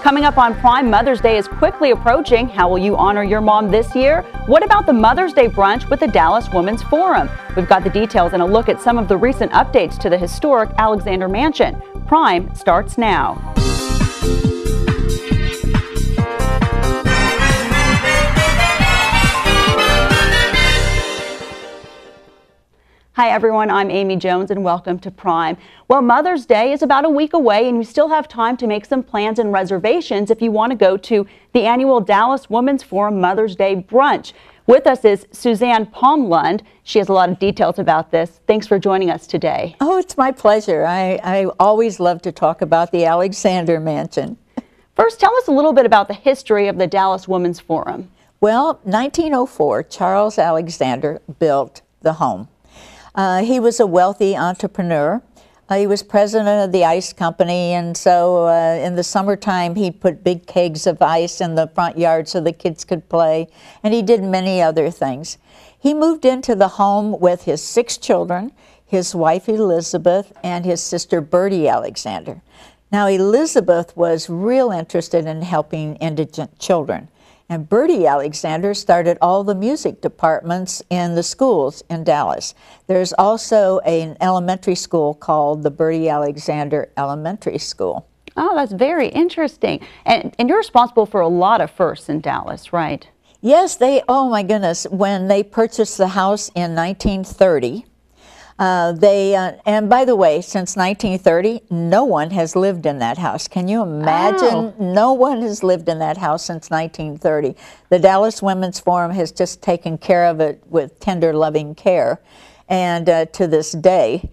Coming up on Prime, Mother's Day is quickly approaching. How will you honor your mom this year? What about the Mother's Day brunch with the Dallas Women's Forum? We've got the details and a look at some of the recent updates to the historic Alexander Mansion. Prime starts now. Hi everyone, I'm Amy Jones and welcome to Prime. Well, Mother's Day is about a week away and you still have time to make some plans and reservations if you want to go to the annual Dallas Women's Forum Mother's Day brunch. With us is Suzanne Palmlund. She has a lot of details about this. Thanks for joining us today. Oh, it's my pleasure. I always love to talk about the Alexander Mansion. First, tell us a little bit about the history of the Dallas Women's Forum. Well, 1904, Charles Alexander built the home. He was a wealthy entrepreneur. He was president of the ice company, and so in the summertime he'd put big kegs of ice in the front yard so the kids could play, and he did many other things. He moved into the home with his 6 children, his wife Elizabeth, and his sister Bertie Alexander. Now Elizabeth was real interested in helping indigent children. And Bertie Alexander started all the music departments in the schools in Dallas. There's also an elementary school called the Bertie Alexander Elementary School. Oh, that's very interesting. And you're responsible for a lot of firsts in Dallas, right? Yes, oh my goodness, when they purchased the house in 1930, and by the way, since 1930, no one has lived in that house. Can you imagine? Oh. No one has lived in that house since 1930. The Dallas Women's Forum has just taken care of it with tender, loving care, and to this day.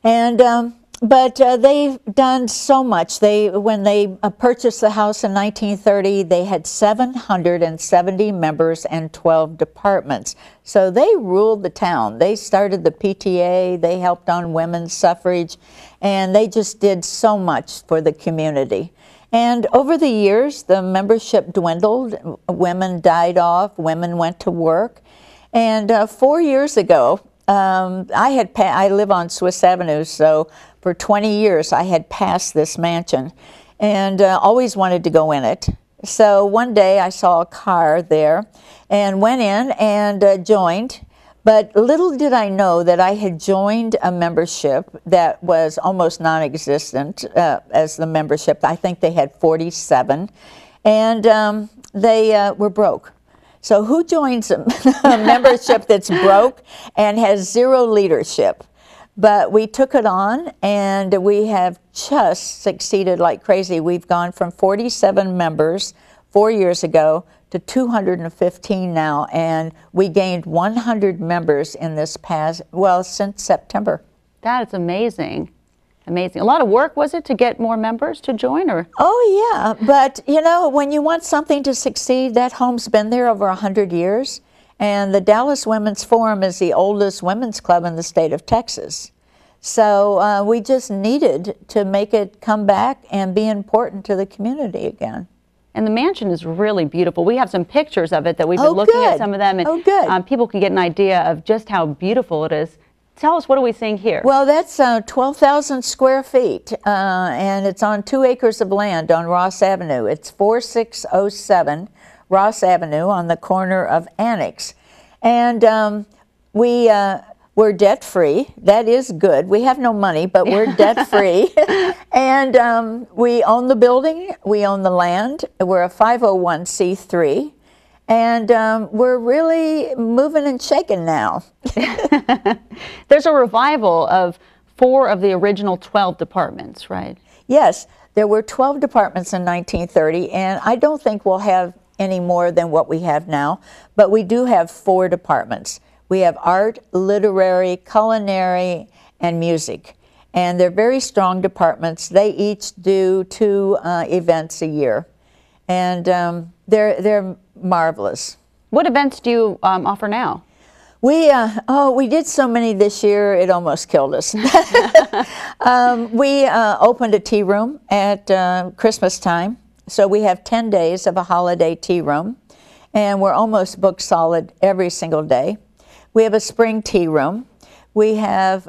And but they've done so much. When they purchased the house in 1930, they had 770 members and 12 departments. So they ruled the town. They started the PTA, they helped on women's suffrage, and they just did so much for the community. And over the years, the membership dwindled, women died off, women went to work. And 4 years ago, I live on Swiss Avenue, so for 20 years I had passed this mansion and always wanted to go in it. So one day I saw a car there and went in and joined. But little did I know that I had joined a membership that was almost non-existent as the membership. I think they had 47, and they were broke. So who joins a membership that's broke and has zero leadership? But we took it on, and we have just succeeded like crazy. We've gone from 47 members 4 years ago to 215 now, and we gained 100 members in this past, well, since September. That is amazing. Amazing. A lot of work, was it, to get more members to join? Or? Oh, yeah. But, you know, when you want something to succeed, that home's been there over 100 years. And the Dallas Women's Forum is the oldest women's club in the state of Texas. So we just needed to make it come back and be important to the community again. And the mansion is really beautiful. We have some pictures of it that we've been looking at some of them. And people can get an idea of just how beautiful it is. Tell us, what are we seeing here? Well, that's 12,000 square feet, and it's on 2 acres of land on Ross Avenue. It's 4607 Ross Avenue on the corner of Annex. And we're debt-free. That is good. We have no money, but we're debt-free. And we own the building. We own the land. We're a 501c3. And we're really moving and shaking now. There's a revival of 4 of the original 12 departments, right? Yes, there were 12 departments in 1930, and I don't think we'll have any more than what we have now, but we do have 4 departments. We have art, literary, culinary, and music. And they're very strong departments. They each do 2 events a year. And they're marvelous. What events do you offer now? We did so many this year, it almost killed us. We opened a tea room at Christmas time. So we have 10 days of a holiday tea room, and we're almost booked solid every single day. We have a spring tea room. We have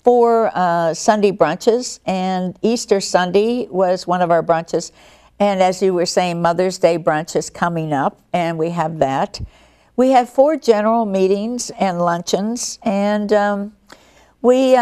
4 Sunday brunches, and Easter Sunday was one of our brunches. And as you were saying, Mother's Day brunch is coming up, and we have that. We have 4 general meetings and luncheons, and we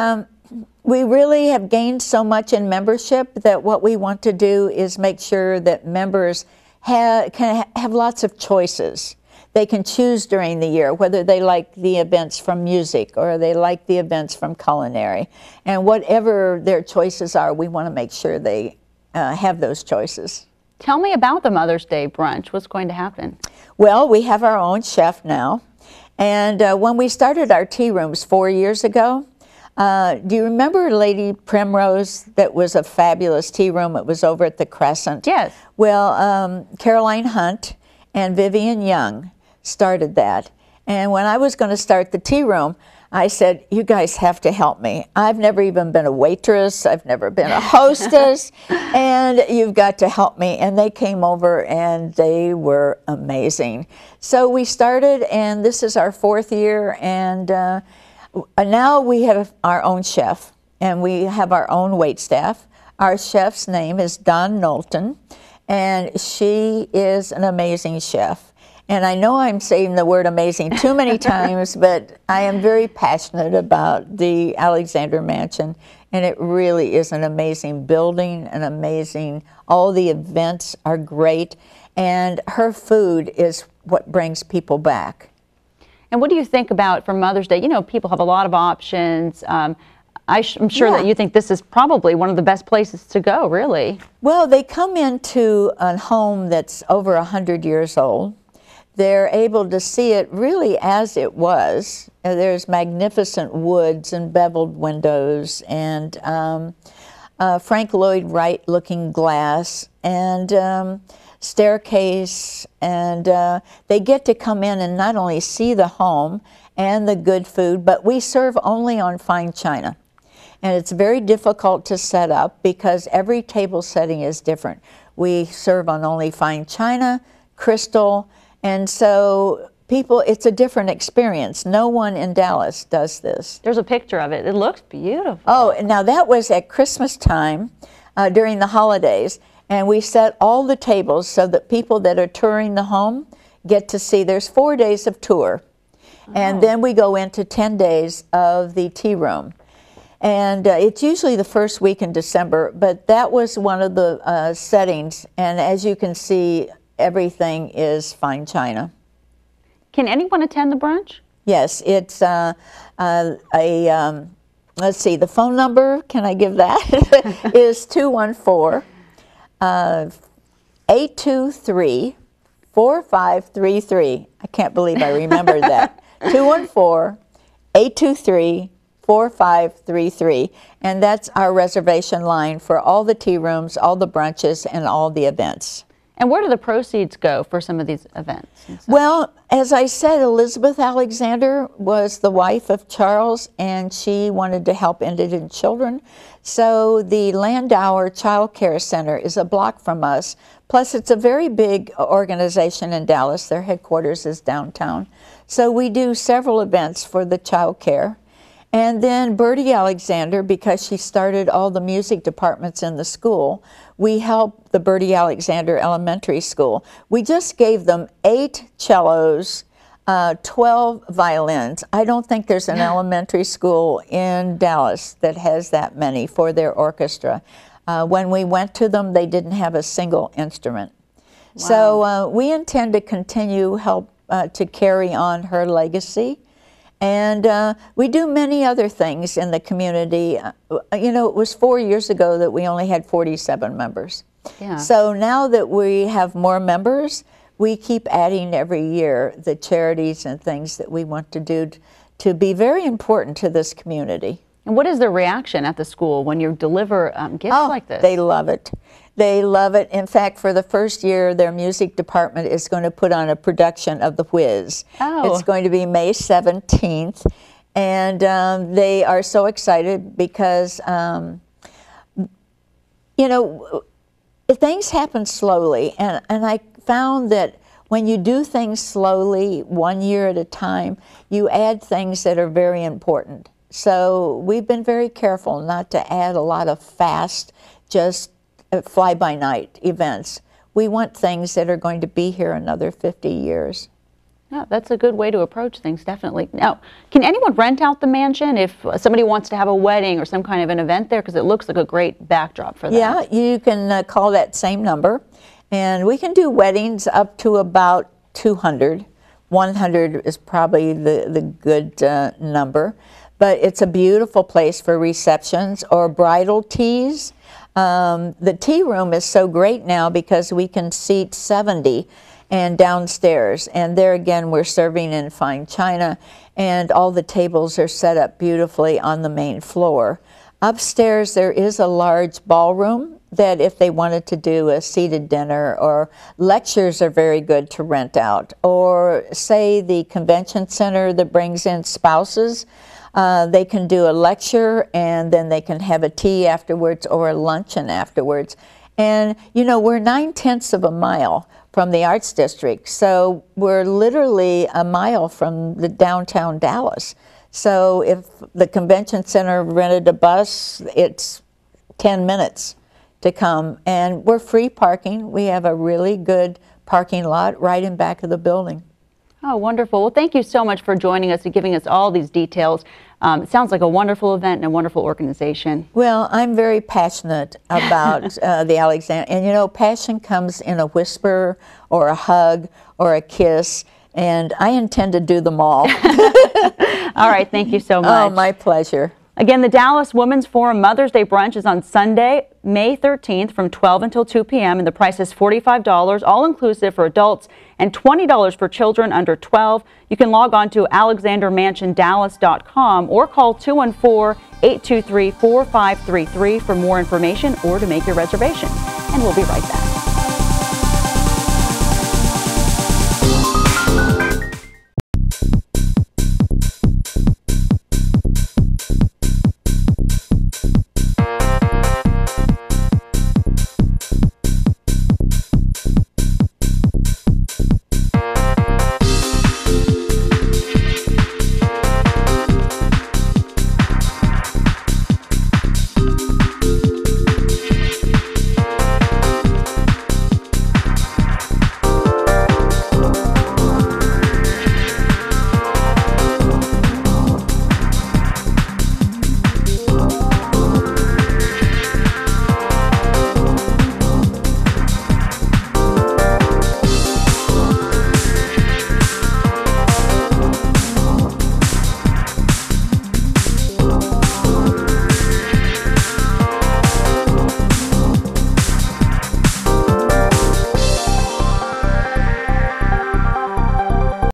really have gained so much in membership that what we want to do is make sure that members can have lots of choices. They can choose during the year whether they like the events from music or they like the events from culinary. And whatever their choices are, we want to make sure they have those choices. Tell me about the Mother's Day brunch. What's going to happen? Well, we have our own chef now. And when we started our tea rooms 4 years ago, do you remember Lady Primrose? That was a fabulous tea room. It was over at the Crescent. Yes. Well, Caroline Hunt and Vivian Young started that. And when I was going to start the tea room, I said, you guys have to help me. I've never even been a waitress. I've never been a hostess. And you've got to help me. And they came over and they were amazing. So we started, and this is our 4th year. And now we have our own chef, and we have our own wait staff. Our chef's name is Dawn Knowlton, and she is an amazing chef. And I know I'm saying the word amazing too many times, but I am very passionate about the Alexander Mansion, and it really is an amazing building, all the events are great, and her food is what brings people back. And what do you think about for Mother's Day? You know, people have a lot of options. I'm sure that you think this is probably one of the best places to go, really. Well, they come into a home that's over 100 years old. They're able to see it really as it was. There's magnificent woods and beveled windows and Frank Lloyd Wright looking glass and staircase, and they get to come in and not only see the home and the good food, but we serve only on fine china. And it's very difficult to set up because every table setting is different. We serve on only fine china, crystal, and so people, it's a different experience. No one in Dallas does this. There's a picture of it. It looks beautiful. Oh, now that was at Christmas time during the holidays. And we set all the tables so that people that are touring the home get to see. There's 4 days of tour. And then we go into 10 days of the tea room. And it's usually the first week in December, but that was one of the settings. And as you can see, everything is fine china. Can anyone attend the brunch? Yes, it's let's see, the phone number, can I give that? is 214-823-4533. I can't believe I remembered that. 214-823-4533. And that's our reservation line for all the tea rooms, all the brunches, and all the events. And where do the proceeds go for some of these events? Well, as I said, Elizabeth Alexander was the wife of Charles, and she wanted to help indigent children. So the Landauer Child Care Center is a block from us. Plus, it's a very big organization in Dallas. Their headquarters is downtown. So we do several events for the child care. And then Bertie Alexander, because she started all the music departments in the school, we help the Bertie Alexander Elementary School. We just gave them 8 cellos, 12 violins. I don't think there's an elementary school in Dallas that has that many for their orchestra. When we went to them, they didn't have a single instrument. Wow. So we intend to continue to carry on her legacy. And we do many other things in the community. You know, it was 4 years ago that we only had 47 members. Yeah. So now that we have more members, we keep adding every year the charities and things that we want to do to be very important to this community. And what is the reaction at the school when you deliver gifts like this? They love it. They love it. In fact, for the first year, their music department is going to put on a production of The Whiz. Oh. It's going to be May 17th. And they are so excited because, you know, things happen slowly. And I found that when you do things slowly, 1 year at a time, you add things that are very important. So we've been very careful not to add a lot of fast, just fly-by-night events. we want things that are going to be here another 50 years. Yeah, that's a good way to approach things, definitely. Now, can anyone rent out the mansion if somebody wants to have a wedding or some kind of an event there? Because it looks like a great backdrop for that. Yeah, you can call that same number, and we can do weddings up to about 200. 100 is probably the good number, but it's a beautiful place for receptions or bridal teas. The tea room is so great now because we can seat 70 and downstairs, and there again we're serving in fine china, and all the tables are set up beautifully on the main floor. Upstairs there is a large ballroom that if they wanted to do a seated dinner, or lectures are very good to rent out, or say the convention center that brings in spouses, they can do a lecture and then they can have a tea afterwards or a luncheon afterwards. And you know, we're 9/10 of a mile from the Arts District, so we're literally a mile from the downtown Dallas. So if the convention center rented a bus, it's 10 minutes to come, and we're free parking. We have a really good parking lot right in back of the building. Oh, wonderful. Well, thank you so much for joining us and giving us all these details. It sounds like a wonderful event and a wonderful organization. Well, I'm very passionate about the Alexander, and you know, passion comes in a whisper or a hug or a kiss, and I intend to do them all. All right, thank you so much. Oh, my pleasure. Again, the Dallas Women's Forum Mother's Day Brunch is on Sunday, May 13th from 12 until 2 p.m. and the price is $45, all inclusive for adults, and $20 for children under 12. You can log on to alexandermansiondallas.com or call 214-823-4533 for more information or to make your reservation. And we'll be right back.